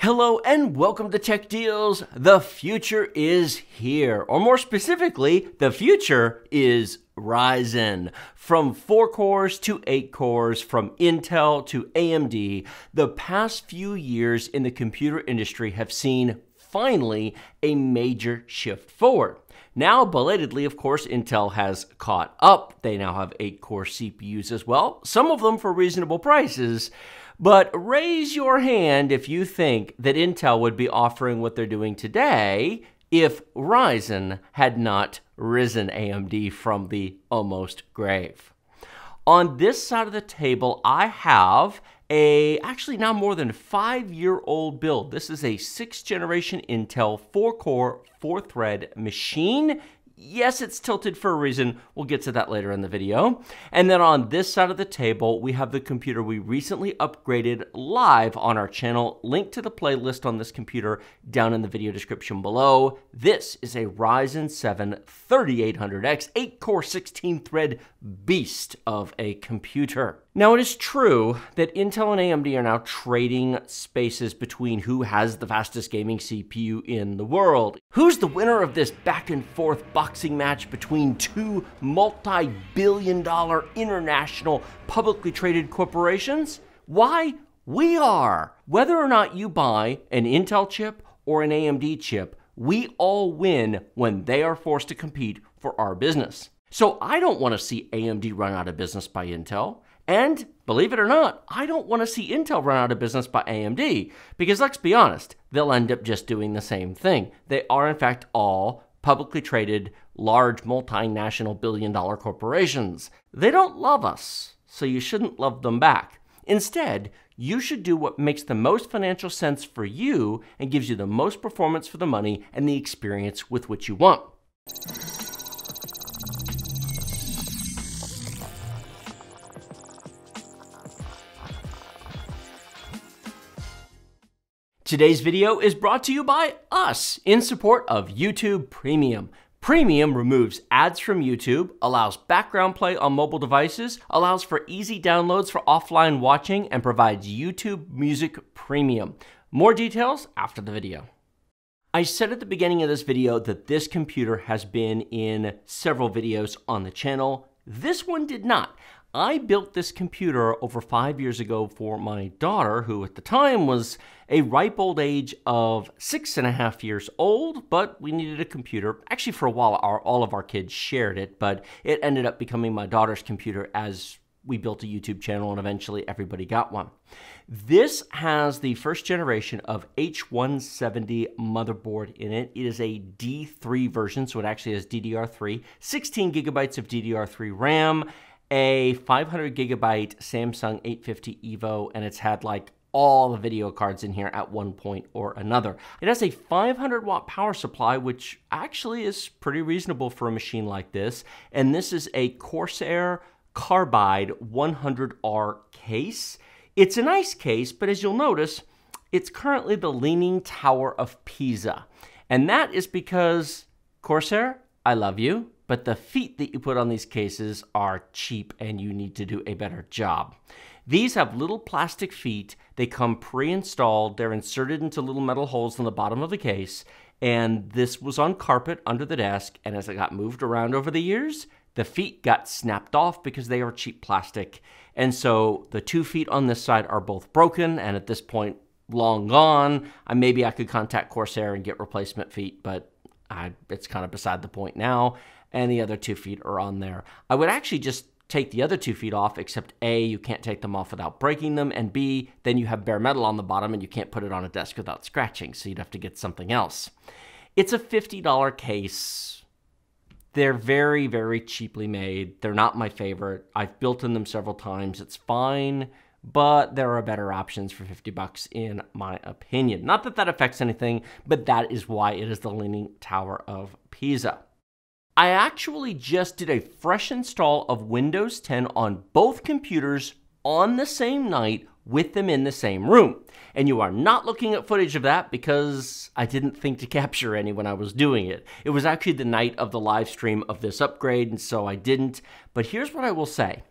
Hello and welcome to Tech Deals. The future is here, or more specifically, the future is Rysen. From 4 cores to 8 cores, from Intel to AMD, the past few years in the computer industry have seen, finally, a major shift forward. Now, belatedly, of course, Intel has caught up. They now have 8-core CPUs as well, some of them for reasonable prices. But raise your hand if you think that Intel would be offering what they're doing today if Rysen had not risen AMD from the almost grave. On this side of the table, I have actually now more than 5-year-old build. This is a 6th generation Intel 4-core, 4-thread machine. Yes, it's tilted for a reason. We'll get to that later in the video. And then on this side of the table, we have the computer we recently upgraded live on our channel. Link to the playlist on this computer down in the video description below. This is a Ryzen 7 3800X 8-core 16-thread beast of a computer. Now, it is true that Intel and AMD are now trading spaces between who has the fastest gaming CPU in the world. Who's the winner of this back-and-forth boxing match between two multi-billion-dollar international publicly traded corporations? Why, we are. Whether or not you buy an Intel chip or an AMD chip, we all win when they are forced to compete for our business. So I don't want to see AMD run out of business by Intel. And believe it or not, I don't want to see Intel run out of business by AMD, because let's be honest, they'll end up just doing the same thing. They are, in fact, all publicly traded, large, multinational billion-dollar corporations. They don't love us, so you shouldn't love them back. Instead, you should do what makes the most financial sense for you and gives you the most performance for the money and the experience with which you want. Today's video is brought to you by us in support of YouTube Premium. Premium removes ads from YouTube, allows background play on mobile devices, allows for easy downloads for offline watching, and provides YouTube Music Premium. More details after the video. I said at the beginning of this video that this computer has been in several videos on the channel. This one did not. I built this computer over 5 years ago for my daughter, who at the time was a ripe old age of 6.5 years old, but we needed a computer. Actually, for a while, all of our kids shared it, but it ended up becoming my daughter's computer as we built a YouTube channel and eventually everybody got one. This has the first generation of H170 motherboard in it. It is a D3 version, so it actually has DDR3, 16 gigabytes of DDR3 RAM, a 500 gigabyte Samsung 850 EVO, and it's had like all the video cards in here at one point or another. It has a 500 watt power supply, which actually is pretty reasonable for a machine like this. And this is a Corsair Carbide 100R case. It's a nice case, but as you'll notice, it's currently the Leaning Tower of Pisa. And that is because, Corsair, I love you, but the feet that you put on these cases are cheap and you need to do a better job. These have little plastic feet. They come pre-installed. They're inserted into little metal holes in the bottom of the case. And this was on carpet under the desk. And as it got moved around over the years, the feet got snapped off because they are cheap plastic. And so the 2 feet on this side are both broken and at this point long gone. Maybe I could contact Corsair and get replacement feet, but it's kind of beside the point now. And the other 2 feet are on there. I would actually just take the other 2 feet off, except A, you can't take them off without breaking them, and B, then you have bare metal on the bottom and you can't put it on a desk without scratching, so you'd have to get something else. It's a $50 case. They're very, very cheaply made. They're not my favorite. I've built in them several times. It's fine, but there are better options for 50 bucks in my opinion. Not that that affects anything, but that is why it is the Leaning Tower of Pisa. I actually just did a fresh install of Windows 10 on both computers on the same night with them in the same room. And you are not looking at footage of that because I didn't think to capture any when I was doing it. It was actually the night of the live stream of this upgrade, and so I didn't. But here's what I will say.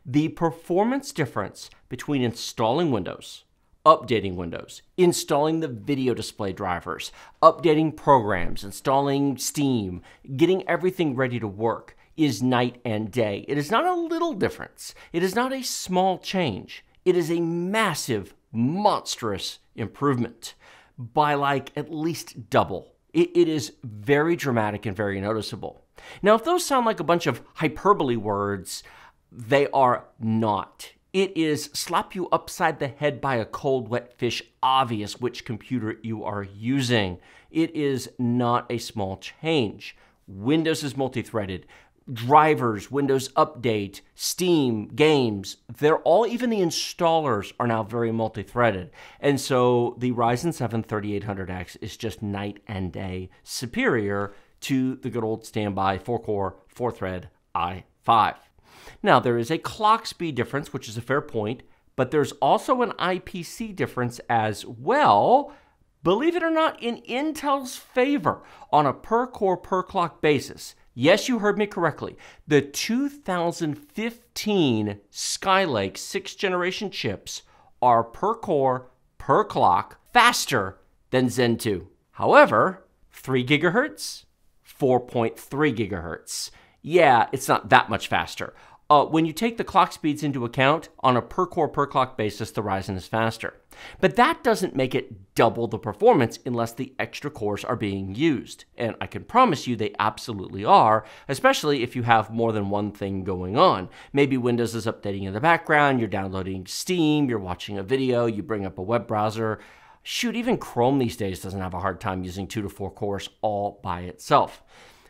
The performance difference between installing Windows updating Windows, installing the video display drivers, updating programs, installing Steam, getting everything ready to work is night and day. It is not a little difference. It is not a small change. It is a massive, monstrous improvement by like at least double. It is very dramatic and very noticeable. Now, if those sound like a bunch of hyperbole words, they are not. It is slap you upside the head by a cold, wet fish, obvious which computer you are using. It is not a small change. Windows is multi-threaded. Drivers, Windows Update, Steam, games, they're all, even the installers are now very multi-threaded. And so the Ryzen 7 3800X is just night and day superior to the good old standby 4-core, 4-thread i5. Now, there is a clock speed difference, which is a fair point, but there's also an IPC difference as well, believe it or not, in Intel's favor on a per-core, per-clock basis. Yes, you heard me correctly. The 2015 Skylake 6th generation chips are per-core, per-clock faster than Zen 2. However, 3 gigahertz, 4.3 gigahertz. Yeah, it's not that much faster. When you take the clock speeds into account, on a per-core, per-clock basis, the Ryzen is faster. But that doesn't make it double the performance unless the extra cores are being used. And I can promise you they absolutely are, especially if you have more than one thing going on. Maybe Windows is updating in the background, you're downloading Steam, you're watching a video, you bring up a web browser. Shoot, even Chrome these days doesn't have a hard time using 2 to 4 cores all by itself.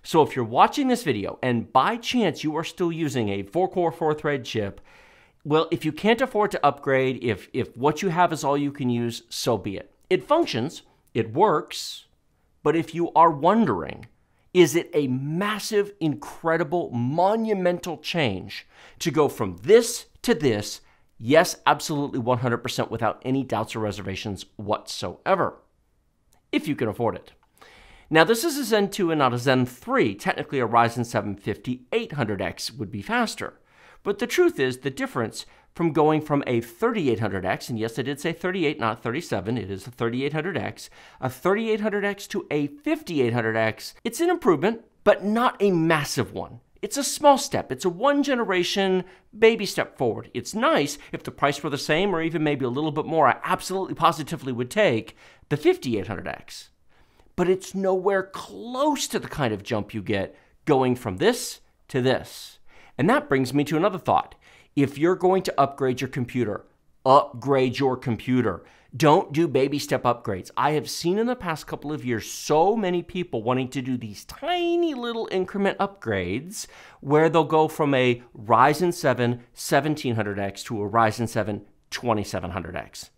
So if you're watching this video and by chance you are still using a 4-core, 4-thread chip, well, if you can't afford to upgrade, if what you have is all you can use, so be it. It functions, it works, but if you are wondering, is it a massive, incredible, monumental change to go from this to this? Yes, absolutely 100% without any doubts or reservations whatsoever, if you can afford it. Now, this is a Zen 2 and not a Zen 3. Technically, a Ryzen 7 5800X would be faster. But the truth is, the difference from going from a 3800X, and yes, I did say 38, not 37, it is a 3800X to a 5800X, it's an improvement, but not a massive one. It's a small step. It's a one-generation baby step forward. It's nice. If the price were the same or even maybe a little bit more, I absolutely positively would take the 5800X. But it's nowhere close to the kind of jump you get going from this to this. And that brings me to another thought. If you're going to upgrade your computer, upgrade your computer. Don't do baby step upgrades. I have seen in the past couple of years so many people wanting to do these tiny little increment upgrades where they'll go from a Ryzen 7 1700X to a Ryzen 7 2700X.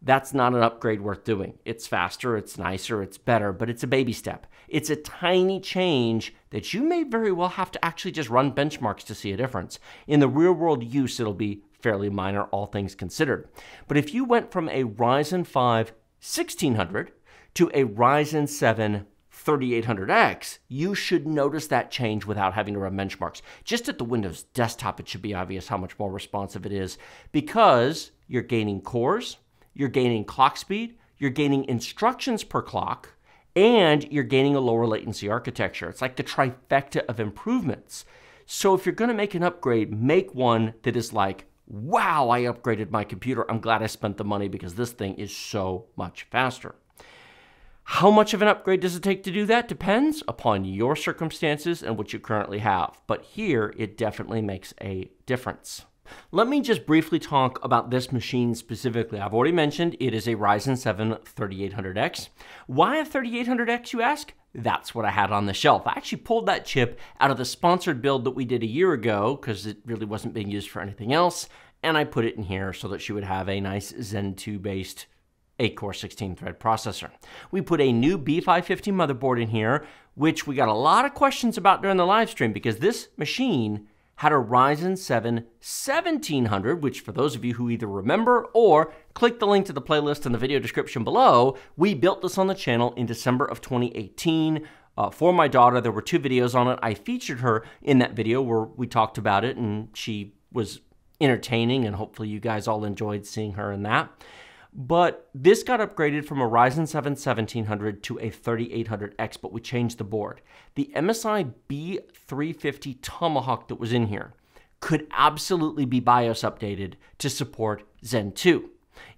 That's not an upgrade worth doing. It's faster, it's nicer, it's better, but it's a baby step. It's a tiny change that you may very well have to actually just run benchmarks to see a difference. In the real world use, it'll be fairly minor, all things considered. But if you went from a Ryzen 5 1600 to a Ryzen 7 3800X, you should notice that change without having to run benchmarks. Just at the Windows desktop, it should be obvious how much more responsive it is because you're gaining cores, you're gaining clock speed, you're gaining instructions per clock, and you're gaining a lower latency architecture. It's like the trifecta of improvements. So if you're going to make an upgrade, make one that is like, wow, I upgraded my computer. I'm glad I spent the money because this thing is so much faster. How much of an upgrade does it take to do that? Depends upon your circumstances and what you currently have. But here, it definitely makes a difference. Let me just briefly talk about this machine specifically. I've already mentioned it is a Ryzen 7 3800X. Why a 3800X, you ask? That's what I had on the shelf. I actually pulled that chip out of the sponsored build that we did a year ago because it really wasn't being used for anything else, and I put it in here so that she would have a nice Zen 2-based 8-core 16-thread processor. We put a new B550 motherboard in here, which we got a lot of questions about during the live stream because this machine had a Ryzen 7 1700, which for those of you who either remember or click the link to the playlist in the video description below, we built this on the channel in December of 2018 for my daughter. There were 2 videos on it. I featured her in that video where we talked about it, and she was entertaining, and hopefully you guys all enjoyed seeing her in that. But this got upgraded from a Ryzen 7 1700 to a 3800X, but we changed the board. The MSI B350 Tomahawk that was in here could absolutely be BIOS updated to support Zen 2.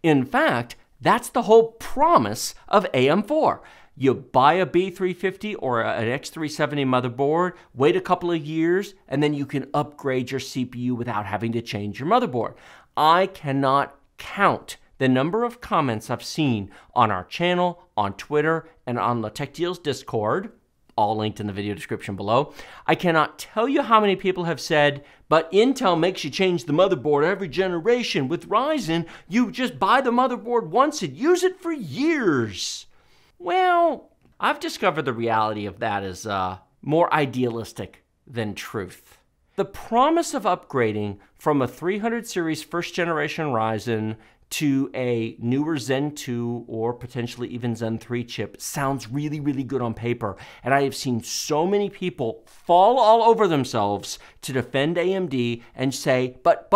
In fact, that's the whole promise of AM4. You buy a B350 or an X370 motherboard, wait a couple of years, and then you can upgrade your CPU without having to change your motherboard. I cannot count the number of comments I've seen on our channel, on Twitter, and on the Tech Deals Discord, all linked in the video description below. I cannot tell you how many people have said, but Intel makes you change the motherboard every generation. With Ryzen, you just buy the motherboard once and use it for years. Well, I've discovered the reality of that is more idealistic than truth. The promise of upgrading from a 300 series first generation Ryzen to a newer Zen 2 or potentially even Zen 3 chip sounds really, really good on paper. And I have seen so many people fall all over themselves to defend AMD and say, but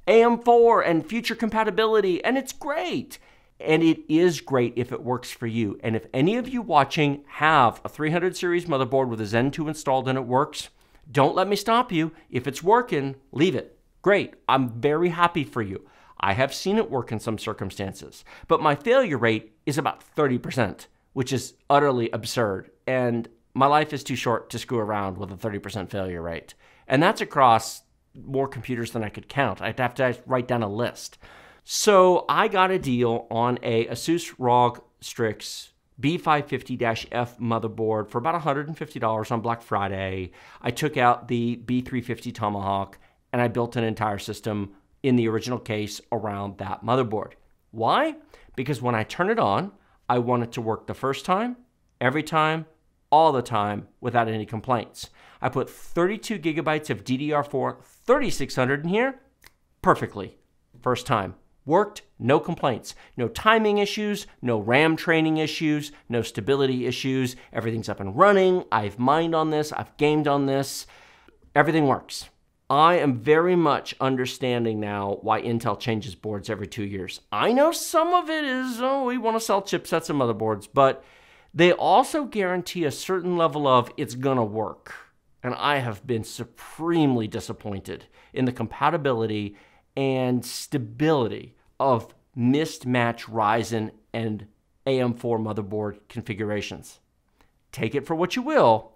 AM4 and future compatibility, and it's great. And it is great if it works for you. And if any of you watching have a 300 series motherboard with a Zen 2 installed and it works, don't let me stop you. If it's working, leave it. Great. I'm very happy for you. I have seen it work in some circumstances, but my failure rate is about 30%, which is utterly absurd. And my life is too short to screw around with a 30% failure rate. And that's across more computers than I could count. I'd have to write down a list. So I got a deal on a Asus ROG Strix B550-F motherboard for about $150 on Black Friday. I took out the B350 Tomahawk and I built an entire system in the original case around that motherboard. Why? Because when I turn it on, I want it to work the first time, every time, all the time, without any complaints. I put 32 gigabytes of DDR4 3600 in here, perfectly. First time. Worked, no complaints. No timing issues, no RAM training issues, no stability issues. Everything's up and running. I've mined on this, I've gamed on this. Everything works. I am very much understanding now why Intel changes boards every 2 years. I know some of it is, oh, we want to sell chipsets and motherboards, but they also guarantee a certain level of it's gonna work. And I have been supremely disappointed in the compatibility and stability of mismatched Ryzen and AM4 motherboard configurations. Take it for what you will,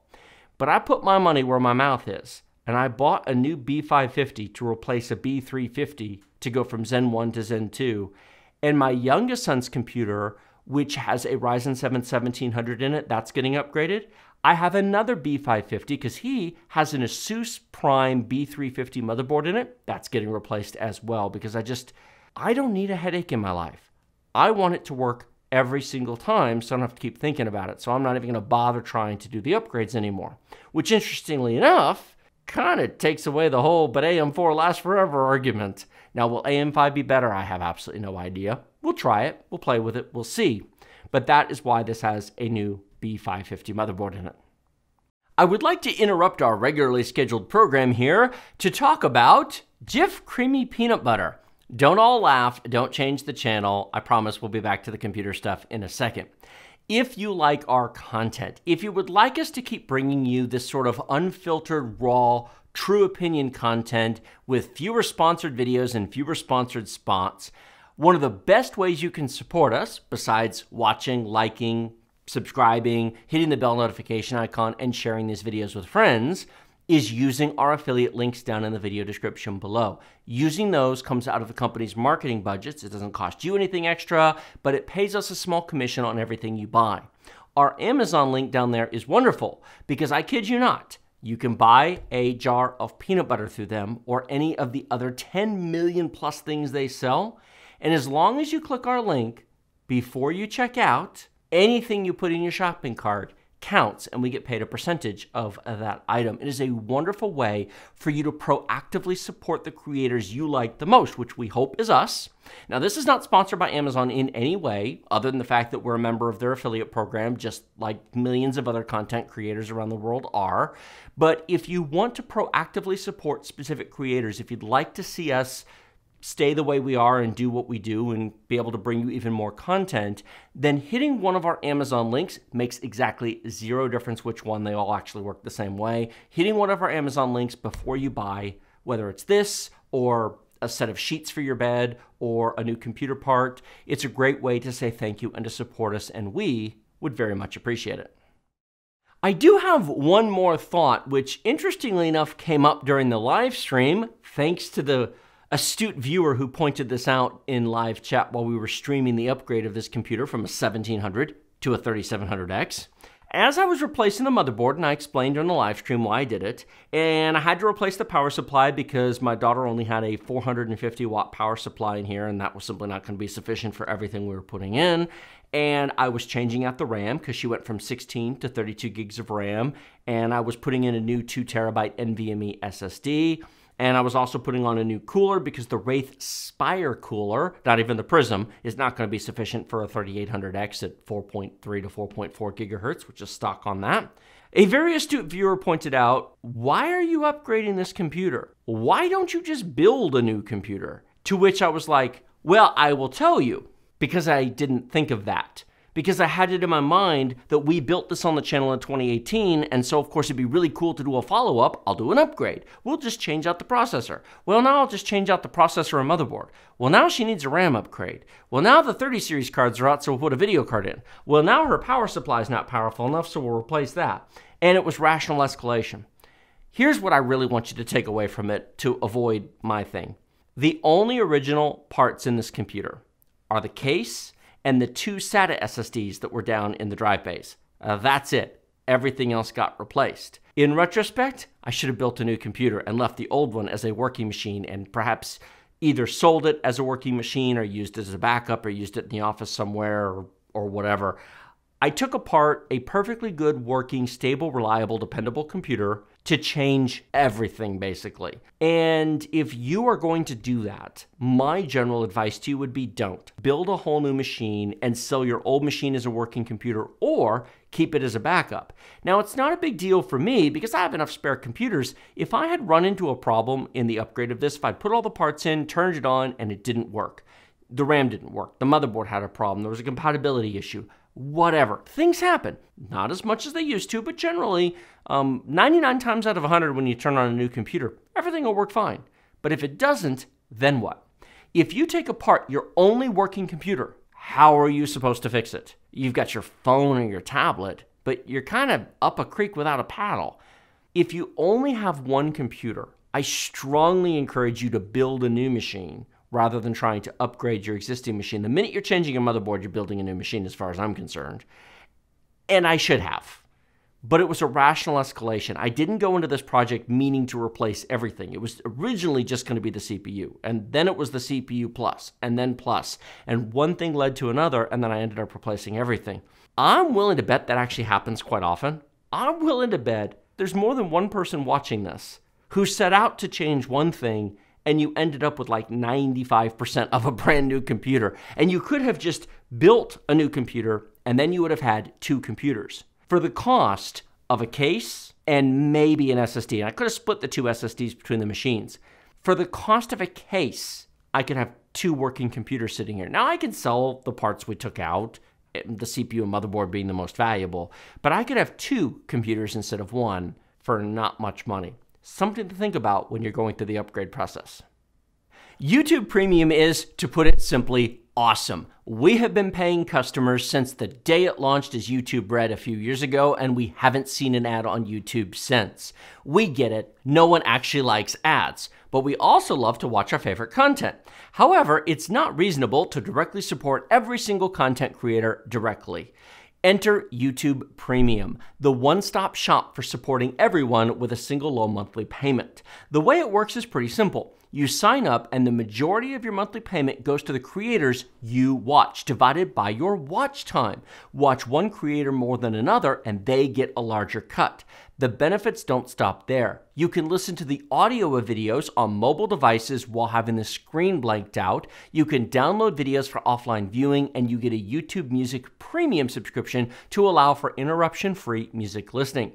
but I put my money where my mouth is. And I bought a new B550 to replace a B350 to go from Zen 1 to Zen 2. And my youngest son's computer, which has a Ryzen 7 1700 in it, that's getting upgraded. I have another B550 because he has an Asus Prime B350 motherboard in it. That's getting replaced as well because I don't need a headache in my life. I want it to work every single time so I don't have to keep thinking about it. So I'm not even going to bother trying to do the upgrades anymore, which interestingly enough, kind of takes away the whole but AM4 lasts forever argument. Now, will AM5 be better? I have absolutely no idea. We'll try it. We'll play with it. We'll see. But that is why this has a new B550 motherboard in it. I would like to interrupt our regularly scheduled program here to talk about Jif Creamy Peanut Butter. Don't all laugh. Don't change the channel. I promise we'll be back to the computer stuff in a second. If you like our content, if you would like us to keep bringing you this sort of unfiltered, raw, true opinion content with fewer sponsored videos and fewer sponsored spots, one of the best ways you can support us, besides watching, liking, subscribing, hitting the bell notification icon, and sharing these videos with friends, is using our affiliate links down in the video description below. Using those comes out of the company's marketing budgets. It doesn't cost you anything extra, but it pays us a small commission on everything you buy. Our Amazon link down there is wonderful because I kid you not, you can buy a jar of peanut butter through them or any of the other 10 million plus things they sell. And as long as you click our link before you check out, anything you put in your shopping cart counts and we get paid a percentage of that item. It is a wonderful way for you to proactively support the creators you like the most, which we hope is us. Now, this is not sponsored by Amazon in any way other than the fact that we're a member of their affiliate program, just like millions of other content creators around the world are. But if you want to proactively support specific creators, if you'd like to see us stay the way we are and do what we do and be able to bring you even more content, then hitting one of our Amazon links makes exactly zero difference which one. They all actually work the same way. Hitting one of our Amazon links before you buy, whether it's this or a set of sheets for your bed or a new computer part, it's a great way to say thank you and to support us, and we would very much appreciate it. I do have one more thought, which interestingly enough came up during the live stream, thanks to the astute viewer who pointed this out in live chat while we were streaming the upgrade of this computer from a 1700 to a 3700X. As I was replacing the motherboard, and I explained during the live stream why I did it, and I had to replace the power supply because my daughter only had a 450 watt power supply in here, and that was simply not going to be sufficient for everything we were putting in. And I was changing out the RAM because she went from 16 to 32 gigs of RAM, and I was putting in a new 2 terabyte NVMe SSD. And I was also putting on a new cooler because the Wraith Spire cooler, not even the Prism, is not going to be sufficient for a 3800X at 4.3 to 4.4 gigahertz, which is stock on that. A very astute viewer pointed out, why are you upgrading this computer? Why don't you just build a new computer? To which I was like, well, I will tell you, because I didn't think of that. Because I had it in my mind that we built this on the channel in 2018, and so of course it'd be really cool to do a follow-up. I'll do an upgrade. We'll just change out the processor. Well, now I'll just change out the processor and motherboard. Well, now she needs a RAM upgrade. Well, now the 30 series cards are out, so we'll put a video card in. Well, now her power supply is not powerful enough, so we'll replace that. And it was rational escalation. Here's what I really want you to take away from it to avoid my thing. The only original parts in this computer are the case and the 2 SATA SSDs that were down in the drive bays. That's it. Everything else got replaced. In retrospect, I should have built a new computer and left the old one as a working machine and perhaps either sold it as a working machine or used it as a backup or used it in the office somewhere or whatever. I took apart a perfectly good, working, stable, reliable, dependable computer to change everything, basically. And if you are going to do that, my general advice to you would be don't. Build a whole new machine and sell your old machine as a working computer, or keep it as a backup. Now, it's not a big deal for me because I have enough spare computers. If I had run into a problem in the upgrade of this, if I'd put all the parts in, turned it on, and it didn't work, the RAM didn't work, the motherboard had a problem, there was a compatibility issue, whatever. Things happen. Not as much as they used to, but generally, 99 times out of 100 when you turn on a new computer, everything will work fine. But if it doesn't, then what? If you take apart your only working computer, how are you supposed to fix it? You've got your phone or your tablet, but you're kind of up a creek without a paddle. If you only have one computer, I strongly encourage you to build a new machine rather than trying to upgrade your existing machine. The minute you're changing a motherboard, you're building a new machine as far as I'm concerned. And I should have. But it was a rational escalation. I didn't go into this project meaning to replace everything. It was originally just going to be the CPU. And then it was the CPU plus, and then plus. And one thing led to another, and then I ended up replacing everything. I'm willing to bet that actually happens quite often. I'm willing to bet there's more than one person watching this who set out to change one thing and you ended up with like 95% of a brand new computer. And you could have just built a new computer and then you would have had 2 computers for the cost of a case and maybe an SSD. And I could have split the 2 SSDs between the machines. For the cost of a case, I could have 2 working computers sitting here. Now I can sell the parts we took out, the CPU and motherboard being the most valuable, but I could have 2 computers instead of 1 for not much money. Something to think about when you're going through the upgrade process. YouTube Premium is, to put it simply, awesome. We have been paying customers since the day it launched as YouTube Red a few years ago, and we haven't seen an ad on YouTube since. We get it. No one actually likes ads, but we also love to watch our favorite content. However, it's not reasonable to directly support every single content creator directly. Enter YouTube Premium, the one-stop shop for supporting everyone with a single low monthly payment. The way it works is pretty simple. You sign up and the majority of your monthly payment goes to the creators you watch, divided by your watch time. Watch one creator more than another and they get a larger cut. The benefits don't stop there. You can listen to the audio of videos on mobile devices while having the screen blanked out. You can download videos for offline viewing, and you get a YouTube Music Premium subscription to allow for interruption-free music listening.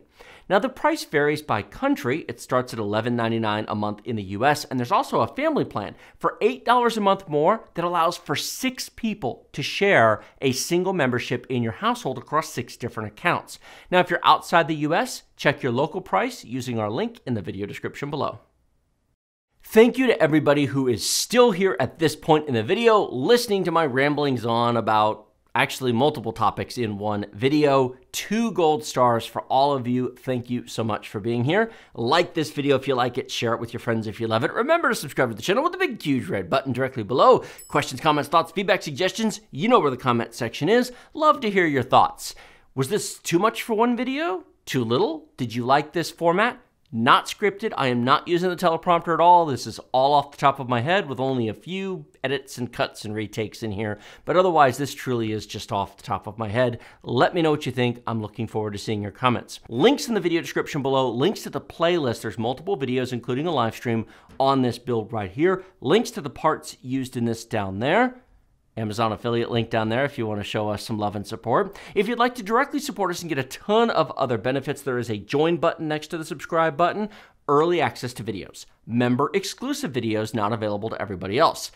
Now, the price varies by country. It starts at $11.99 a month in the US, and there's also a family plan for $8 a month more that allows for 6 people to share a single membership in your household across 6 different accounts. Now, if you're outside the US, check your local price using our link in the video description below. Thank you to everybody who is still here at this point in the video, listening to my ramblings on about actually multiple topics in one video. 2 gold stars for all of you. Thank you so much for being here. Like this video if you like it, share it with your friends if you love it. Remember to subscribe to the channel with the big huge red button directly below. Questions, comments, thoughts, feedback, suggestions, you know where the comment section is. Love to hear your thoughts. Was this too much for one video? Too little? Did you like this format? Not scripted. I am not using the teleprompter at all. This is all off the top of my head with only a few edits and cuts and retakes in here. But otherwise, this truly is just off the top of my head. Let me know what you think. I'm looking forward to seeing your comments. Links in the video description below. Links to the playlist. There's multiple videos, including a live stream on this build right here. Links to the parts used in this down there. Amazon affiliate link down there if you want to show us some love and support. If you'd like to directly support us and get a ton of other benefits, there is a join button next to the subscribe button, early access to videos, member exclusive videos not available to everybody else,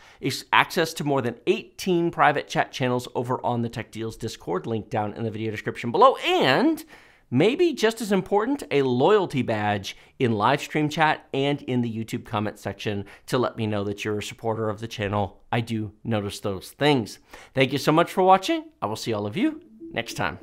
access to more than 18 private chat channels over on the Tech Deals Discord, link down in the video description below, and maybe just as important, a loyalty badge in live stream chat and in the YouTube comment section to let me know that you're a supporter of the channel. I do notice those things. Thank you so much for watching. I will see all of you next time.